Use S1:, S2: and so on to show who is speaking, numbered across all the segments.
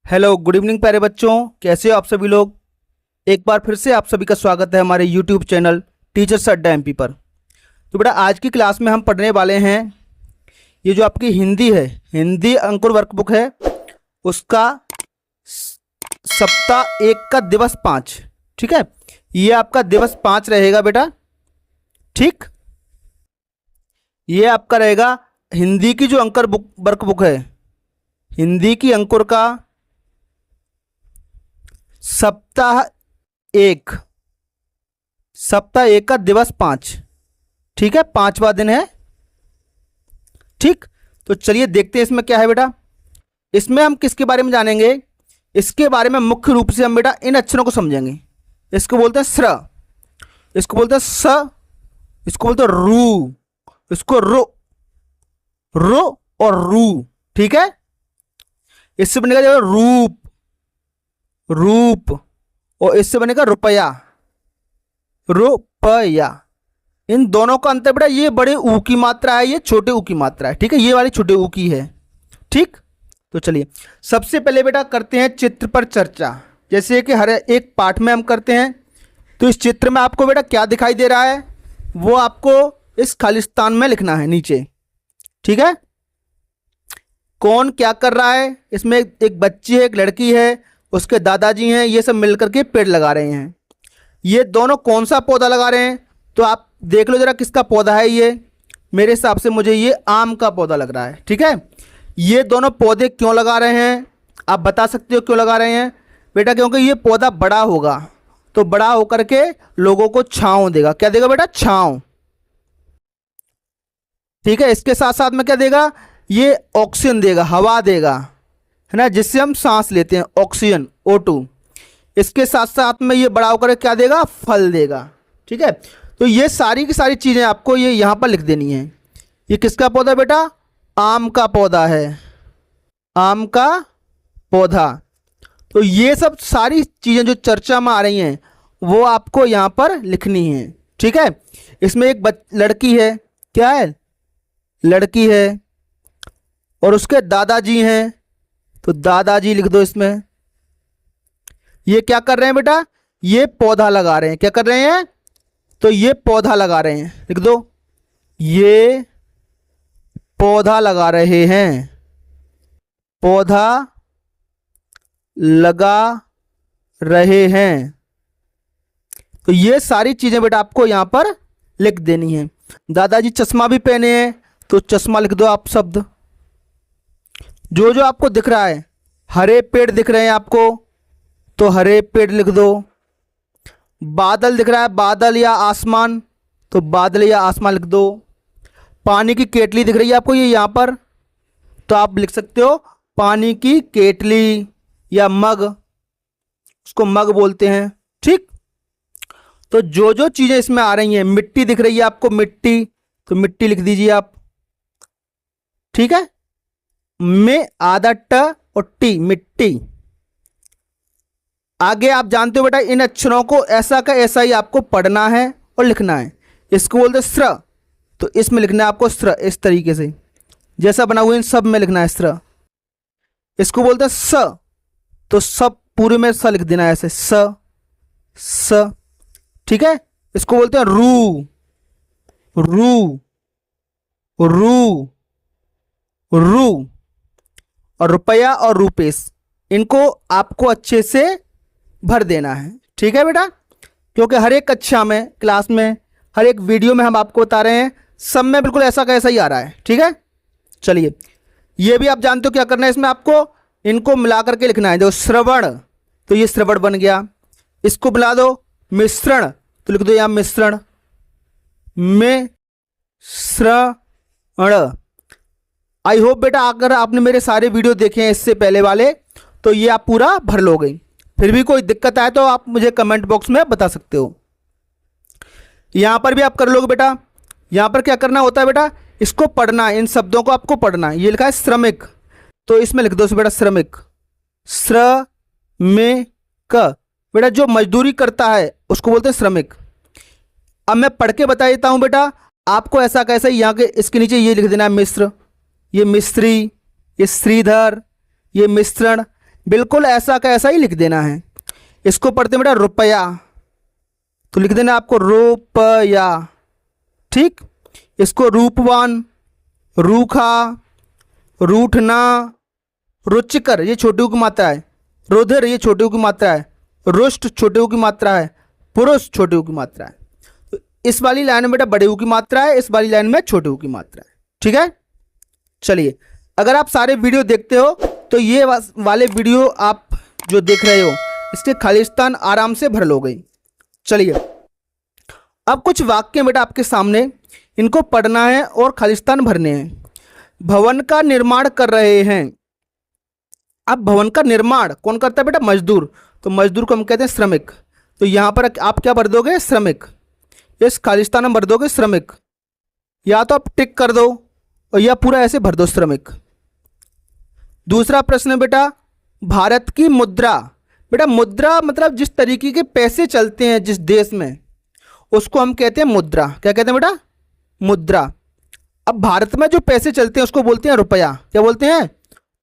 S1: Hello good evening प्यारे बच्चों, कैसे हो आप सभी लोग। एक बार फिर से आप सभी का स्वागत है हमारे यूट्यूब चैनल टीचर्स अड्डा एमपी पर। तो बेटा आज की क्लास में हम पढ़ने वाले हैं ये जो आपकी हिंदी है, हिंदी अंकुर वर्कबुक है, उसका सप्ताह 1 का दिवस 5। ठीक है, ये आपका दिवस 5 रहेगा बेटा। ठीक, ये आपका रहेगा हिंदी की जो अंकुर वर्कबुक है, हिंदी की अंकुर का सप्ताह एक का दिवस 5। ठीक है, 5वां दिन है। ठीक, तो चलिए देखते हैं इसमें क्या है बेटा। इसमें हम किसके बारे में जानेंगे, इसके बारे में मुख्य रूप से हम बेटा इन अक्षरों को समझेंगे। इसको बोलते हैं स्र, इसको बोलते हैं स, इसको बोलते हैं रू, इसको रो, रो और रू। ठीक है, इससे बनेगा जो रूप, रूप, और इससे बनेगा रुपया, रुपया। इन दोनों का अंतर बेटा, ये बड़े ऊ की मात्रा है, ये छोटे ऊ की मात्रा है। ठीक है, ये वाली छोटे ऊ की है। ठीक, तो चलिए सबसे पहले बेटा करते हैं चित्र पर चर्चा। जैसे कि हर एक पाठ में हम करते हैं, तो इस चित्र में आपको बेटा क्या दिखाई दे रहा है वो आपको इस खालिस्तान में लिखना है नीचे। ठीक है, कौन क्या कर रहा है, इसमें एक बच्ची है, एक लड़की है, उसके दादाजी हैं, ये सब मिलकर के पेड़ लगा रहे हैं। ये दोनों कौन सा पौधा लगा रहे हैं तो आप देख लो जरा किसका पौधा है ये। मेरे हिसाब से मुझे ये आम का पौधा लग रहा है। ठीक है, ये दोनों पौधे क्यों लगा रहे हैं आप बता सकते हो क्यों लगा रहे हैं बेटा? क्योंकि ये पौधा बड़ा होगा तो बड़ा होकर के लोगों को छांव देगा। क्या देगा बेटा? छांव। ठीक है, इसके साथ साथ में क्या देगा, ये ऑक्सीजन देगा, हवा देगा, है ना, जिससे हम सांस लेते हैं, ऑक्सीजन O2। इसके साथ साथ में ये बड़ा होकर क्या देगा, फल देगा। ठीक है, तो ये सारी की सारी चीज़ें आपको ये यहाँ पर लिख देनी है। ये किसका पौधा बेटा? आम का पौधा है, आम का पौधा। तो ये सब सारी चीज़ें जो चर्चा में आ रही हैं वो आपको यहाँ पर लिखनी है। ठीक है, इसमें एक लड़की है, क्या है, लड़की है, और उसके दादाजी हैं, तो दादाजी लिख दो इसमें। ये क्या कर रहे हैं बेटा? ये पौधा लगा रहे हैं। क्या कर रहे हैं? तो ये पौधा लगा रहे हैं, लिख दो, ये पौधा लगा रहे हैं, पौधा लगा रहे हैं। तो ये सारी चीजें बेटा आपको यहां पर लिख देनी है। दादाजी चश्मा भी पहने हैं तो चश्मा लिख दो आप शब्द। जो जो आपको दिख रहा है, हरे पेड़ दिख रहे हैं आपको तो हरे पेड़ लिख दो। बादल दिख रहा है, बादल या आसमान, तो बादल या आसमान लिख दो। पानी की केतली दिख रही है आपको ये यहाँ पर, तो आप लिख सकते हो पानी की केतली या मग, उसको मग बोलते हैं। ठीक, तो जो जो चीज़ें इसमें आ रही हैं, मिट्टी दिख रही है आपको, मिट्टी, तो मिट्टी लिख दीजिए आप। ठीक है, में आधा ट और टी, मिट्टी। आगे आप जानते हो बेटा इन अक्षरों को ऐसा का ऐसा ही आपको पढ़ना है और लिखना है। इसको बोलते हैं स्र, तो इसमें लिखना है आपको स्र, इस तरीके से जैसा बना हुआ इन सब में लिखना है स्र। इसको बोलते हैं स, तो सब पूरे में स लिख देना है ऐसे, स स। ठीक है, इसको बोलते हैं रू, रू, रू, रू। और रुपया और रुपेश, इनको आपको अच्छे से भर देना है। ठीक है बेटा, क्योंकि हर एक कक्षा में, क्लास में, हर एक वीडियो में हम आपको बता रहे हैं, सब में बिल्कुल ऐसा कैसा ही आ रहा है। ठीक है, चलिए ये भी आप जानते हो क्या करना है इसमें, आपको इनको मिला करके लिखना है। जो श्रवण, तो ये श्रवण बन गया। इसको मिला दो, मिश्रण, तो लिख दो यहाँ मिश्रण, में श्रण। आई होप बेटा अगर आपने मेरे सारे वीडियो देखे हैं इससे पहले वाले तो ये आप पूरा भर लोगे। फिर भी कोई दिक्कत आए तो आप मुझे कमेंट बॉक्स में बता सकते हो। यहां पर भी आप कर लोगे बेटा। यहां पर क्या करना होता है बेटा, इसको पढ़ना है, इन शब्दों को आपको पढ़ना है। ये लिखा है श्रमिक, तो इसमें लिख दो बेटा श्रमिक, श्रमिक। बेटा जो मजदूरी करता है उसको बोलते हैं श्रमिक। अब मैं पढ़ के बता देता हूं बेटा आपको, ऐसा कैसे, यहाँ के इसके नीचे ये लिख देना है मिश्र, ये मिस्त्री, ये श्रीधर, ये मिश्रण। बिल्कुल ऐसा का ऐसा ही लिख देना है। इसको पढ़ते हैं बेटा रुपया, तो लिख देना आपको रुपया। ठीक। इसको रूपवान, रूखा, रूठना, रुचिकर ये छोटे ऊ की मात्रा है, रुधिर ये छोटे ऊ की मात्रा है, रुष्ट छोटे ऊ की मात्रा है, पुरुष छोटे ऊ की मात्रा है। तो इस वाली लाइन में बेटा बड़े ऊ की मात्रा है, इस वाली लाइन में छोटे ऊ की मात्रा है। ठीक है। चलिए, अगर आप सारे वीडियो देखते हो तो ये वाले वीडियो आप जो देख रहे हो इसके खालिस्तान आराम से भर लोगे। चलिए, अब कुछ वाक्य बेटा आपके सामने, इनको पढ़ना है और खालिस्तान भरने हैं। भवन का निर्माण कर रहे हैं। अब भवन का निर्माण कौन करता है बेटा? मजदूर। तो मजदूर को हम कहते हैं श्रमिक। तो यहाँ पर आप क्या भर दोगे? श्रमिक। इस खालिस्तान में भर दोगे श्रमिक, या तो आप टिक कर दो और या पूरा ऐसे भर दो श्रमिक। दूसरा प्रश्न है बेटा, भारत की मुद्रा। बेटा मुद्रा मतलब जिस तरीके के पैसे चलते हैं जिस देश में, उसको हम कहते हैं मुद्रा। क्या कहते हैं बेटा? मुद्रा। अब भारत में जो पैसे चलते हैं उसको बोलते हैं रुपया। क्या बोलते हैं?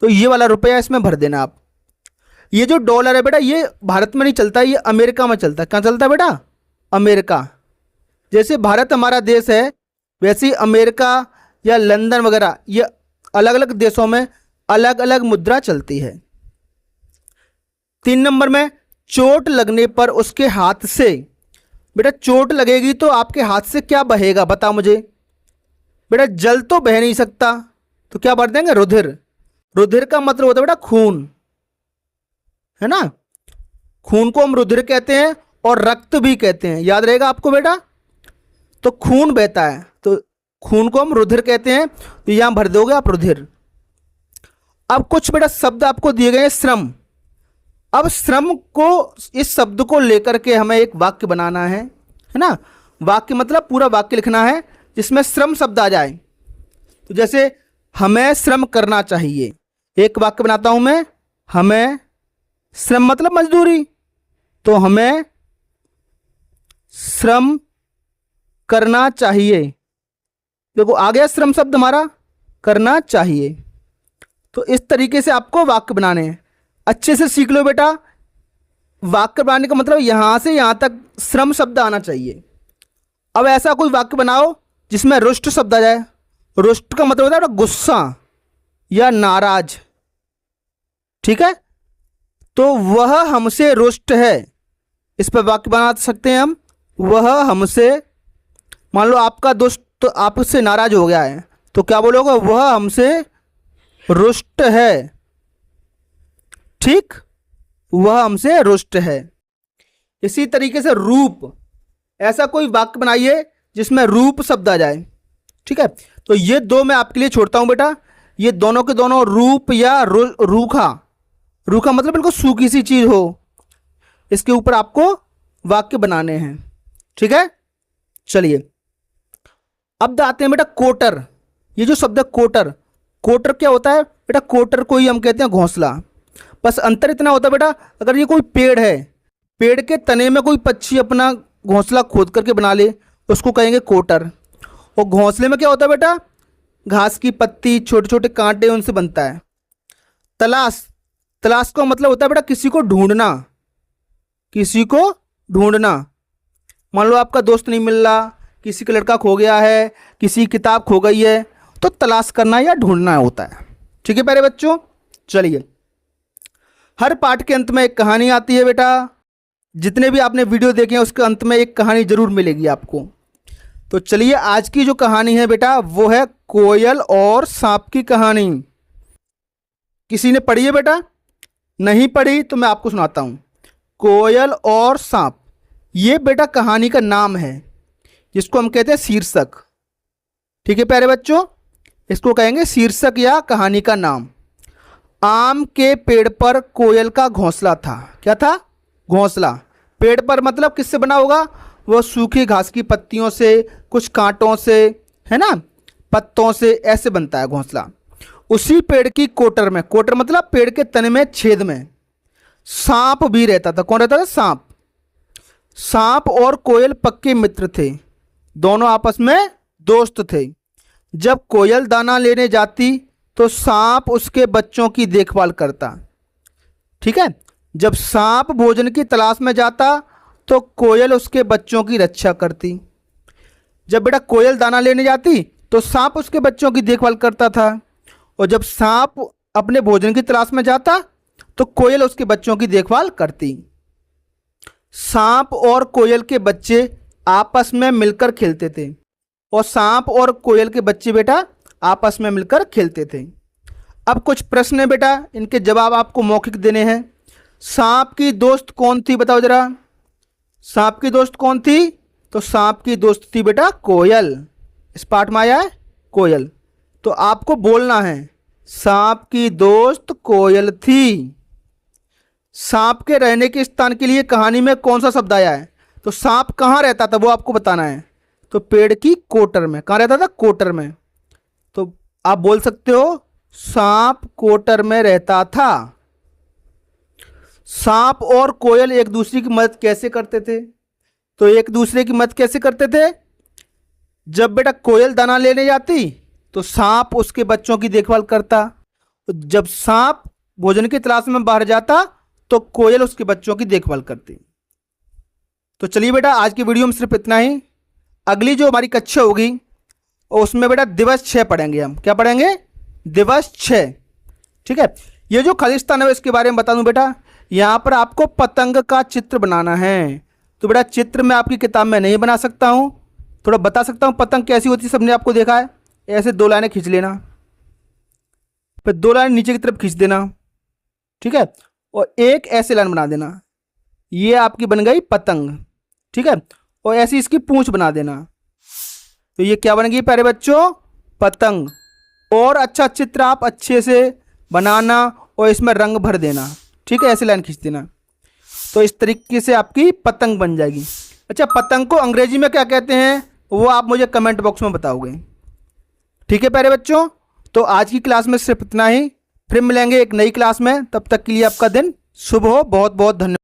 S1: तो ये वाला रुपया इसमें भर देना आप। ये जो डॉलर है बेटा ये भारत में नहीं चलता, ये अमेरिका में चलता है। कहाँ चलता है बेटा? अमेरिका। जैसे भारत हमारा देश है वैसे ही अमेरिका या लंदन वगैरह ये अलग अलग देशों में अलग अलग मुद्रा चलती है। 3 नंबर में, चोट लगने पर उसके हाथ से। बेटा चोट लगेगी तो आपके हाथ से क्या बहेगा बता मुझे? बेटा जल तो बह नहीं सकता, तो क्या भर देंगे? रुधिर। रुधिर का मतलब होता है बेटा खून, है ना? खून को हम रुधिर कहते हैं और रक्त भी कहते हैं, याद रहेगा आपको बेटा। तो खून बहता है तो खून को हम रुधिर कहते हैं, तो यहां भर दोगे आप रुधिर। अब कुछ बेटा शब्द आपको दिए गए हैं श्रम। अब श्रम को, इस शब्द को लेकर के हमें एक वाक्य बनाना है ना? वाक्य मतलब पूरा वाक्य लिखना है जिसमें श्रम शब्द आ जाए। तो जैसे हमें श्रम करना चाहिए, एक वाक्य बनाता हूं मैं, हमें श्रम मतलब मजदूरी, तो हमें श्रम करना चाहिए। देखो आ गया श्रम शब्द हमारा, करना चाहिए। तो इस तरीके से आपको वाक्य बनाने हैं। अच्छे से सीख लो बेटा, वाक्य बनाने का मतलब यहां से यहां तक श्रम शब्द आना चाहिए। अब ऐसा कोई वाक्य बनाओ जिसमें रुष्ट शब्द आ जाए। रुष्ट का मतलब होता है गुस्सा या नाराज। ठीक है, तो वह हमसे रुष्ट है, इस पर वाक्य बना सकते हैं हम। वह हमसे, मान लो आपका दोस्त तो आपसे नाराज हो गया है, तो क्या बोलोगे? वह हमसे रुष्ट है। ठीक, वह हमसे रुष्ट है। इसी तरीके से रूप, ऐसा कोई वाक्य बनाइए जिसमें रूप शब्द आ जाए। ठीक है, तो ये दो मैं आपके लिए छोड़ता हूं बेटा। ये दोनों के दोनों रूप या रूखा। रूखा मतलब बिल्कुल सूखी सी चीज हो, इसके ऊपर आपको वाक्य बनाने हैं। ठीक है, चलिए अब आते हैं बेटा कोटर। ये जो शब्द है कोटर, कोटर क्या होता है बेटा? कोटर को ही हम कहते हैं घोंसला। बस अंतर इतना होता है बेटा, अगर ये कोई पेड़ है, पेड़ के तने में कोई पक्षी अपना घोंसला खोद करके बना ले, उसको कहेंगे कोटर। और घोंसले में क्या होता है बेटा? घास की पत्ती, छोटे छोटे कांटे, उनसे बनता है। तलाश, तलाश का मतलब होता है बेटा किसी को ढूंढना, किसी को ढूंढना। मान लो आपका दोस्त नहीं मिल रहा, किसी का लड़का खो गया है, किसी की किताब खो गई है, तो तलाश करना या ढूंढना होता है। ठीक है प्यारे बच्चों, चलिए हर पाठ के अंत में एक कहानी आती है बेटा। जितने भी आपने वीडियो देखे हैं उसके अंत में एक कहानी जरूर मिलेगी आपको। तो चलिए आज की जो कहानी है बेटा वो है कोयल और सांप की कहानी। किसी ने पढ़ी है बेटा? नहीं पढ़ी तो मैं आपको सुनाता हूं। कोयल और सांप, ये बेटा कहानी का नाम है जिसको हम कहते हैं शीर्षक। ठीक है प्यारे बच्चों, इसको कहेंगे शीर्षक या कहानी का नाम। आम के पेड़ पर कोयल का घोंसला था। क्या था? घोंसला। पेड़ पर मतलब किससे बना होगा? वो सूखी घास की पत्तियों से, कुछ कांटों से, है ना, पत्तों से, ऐसे बनता है घोंसला। उसी पेड़ की कोटर में, कोटर मतलब पेड़ के तने में छेद में, सांप भी रहता था। कौन रहता था? सांप। सांप और कोयल पक्के मित्र थे, दोनों आपस में दोस्त थे। जब कोयल दाना लेने जाती तो सांप उसके बच्चों की देखभाल करता। ठीक है। जब सांप भोजन की तलाश में जाता तो कोयल उसके बच्चों की रक्षा करती। जब बेटा कोयल दाना लेने जाती तो सांप उसके बच्चों की देखभाल करता था। और जब सांप अपने भोजन की तलाश में जाता तो कोयल उसके बच्चों की देखभाल करती। सांप और कोयल के बच्चे आपस में मिलकर खेलते थे। और सांप और कोयल के बच्चे बेटा आपस में मिलकर खेलते थे। अब कुछ प्रश्न है बेटा, इनके जवाब आपको मौखिक देने हैं। सांप की दोस्त कौन थी, बताओ जरा। सांप की दोस्त कौन थी? तो सांप की दोस्त थी बेटा कोयल। इस पाठ में आया है कोयल। तो आपको बोलना है सांप की दोस्त कोयल थी। सांप के रहने के स्थान के लिए कहानी में कौन सा शब्द आया है? तो सांप कहाँ रहता था वो आपको बताना है। तो पेड़ की कोटर में। कहाँ रहता था? कोटर में। तो आप बोल सकते हो सांप कोटर में रहता था। सांप और कोयल एक दूसरे की मदद कैसे करते थे? तो एक दूसरे की मदद कैसे करते थे? जब बेटा कोयल दाना लेने जाती तो सांप उसके बच्चों की देखभाल करता। जब सांप भोजन की तलाश में बाहर जाता तो कोयल उसके बच्चों की देखभाल करती। तो चलिए बेटा आज की वीडियो में सिर्फ इतना ही। अगली जो हमारी कक्षा होगी उसमें बेटा दिवस 6 पढ़ेंगे हम। क्या पढ़ेंगे? दिवस 6। ठीक है। ये जो खालिस्तान है इसके बारे में बता दूं बेटा, यहाँ पर आपको पतंग का चित्र बनाना है। तो बेटा चित्र मैं आपकी किताब में नहीं बना सकता हूँ, थोड़ा बता सकता हूँ पतंग कैसी होती है, सबने आपको देखा है। ऐसे 2 लाइनें खींच लेना, फिर 2 लाइन नीचे की तरफ खींच देना। ठीक है। और एक ऐसे लाइन बना देना, ये आपकी बन गई पतंग। ठीक है। और ऐसी इसकी पूंछ बना देना। तो ये क्या बन गई प्यारे बच्चों? पतंग। और अच्छा चित्र आप अच्छे से बनाना और इसमें रंग भर देना। ठीक है, ऐसे लाइन खींच देना। तो इस तरीके से आपकी पतंग बन जाएगी। अच्छा, पतंग को अंग्रेजी में क्या कहते हैं वो आप मुझे कमेंट बॉक्स में बताओगे। ठीक है प्यारे बच्चों, तो आज की क्लास में सिर्फ इतना ही। फिर मिलेंगे एक नई क्लास में, तब तक के लिए आपका दिन शुभ हो। बहुत बहुत धन्यवाद।